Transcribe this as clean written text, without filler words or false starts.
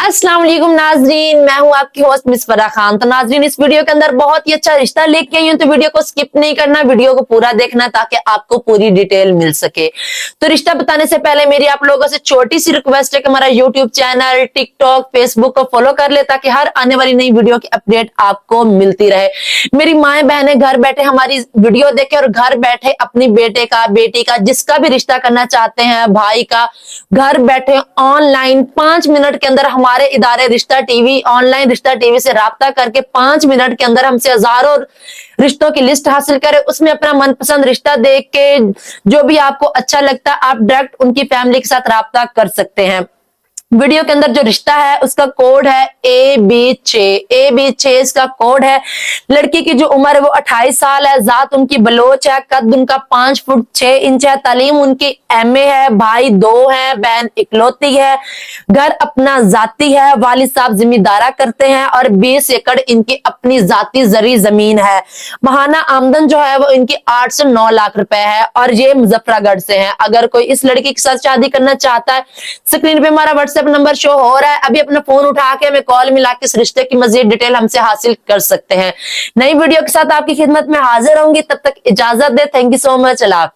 अस्सलाम वालेकुम नाजरीन, मैं हूं आपकी होस्ट मिस फराह खान। तो नाजरीन, इस वीडियो के अंदर बहुत ही अच्छा रिश्ता लेके आई हूं, तो वीडियो को स्किप नहीं करना, वीडियो को पूरा देखना ताकि आपको पूरी डिटेल मिल सके। तो रिश्ता बताने से पहले मेरी आप लोगों से छोटी सी रिक्वेस्ट है कि हमारा यूट्यूब चैनल, टिकटॉक, फेसबुक को फॉलो कर ले ताकि हर आने वाली नई वीडियो की अपडेट आपको मिलती रहे। मेरी माए बहने घर बैठे हमारी वीडियो देखे और घर बैठे अपनी बेटे का, बेटी का, जिसका भी रिश्ता करना चाहते हैं, भाई का, घर बैठे ऑनलाइन 5 मिनट के अंदर हमारे इदारे रिश्ता टीवी, ऑनलाइन रिश्ता टीवी से राब्ता करके 5 मिनट के अंदर हमसे हजारों रिश्तों की लिस्ट हासिल करें, उसमें अपना मनपसंद रिश्ता देख के जो भी आपको अच्छा लगता है आप डायरेक्ट उनकी फैमिली के साथ राब्ता कर सकते हैं। वीडियो के अंदर जो रिश्ता है उसका कोड है AB6 इसका कोड है। लड़की की जो उम्र है वो 28 साल है, जात उनकी बलोच है, कद उनका 5 फुट 6 इंच है, तालीम उनकी MA है, भाई 2 है, बहन इकलौती है, घर अपना जाती है, वालिद साहब जिम्मेदारा करते हैं और 20 एकड़ इनकी अपनी जाती जरी जमीन है। महाना आमदन जो है वो इनकी 8 से 9 लाख रुपए है और ये मुजफ्फरगढ़ से है। अगर कोई इस लड़की के साथ शादी करना चाहता है, स्क्रीन पे हमारा व्हाट्सएप नंबर शो हो रहा है, अभी अपना फोन उठा के हमें कॉल मिला के इस रिश्ते की मजीद डिटेल हमसे हासिल कर सकते हैं। नई वीडियो के साथ आपकी खिदमत में हाजिर होंगी, तब तक इजाजत दे। Thank you so much. अल्लाह हाफिज।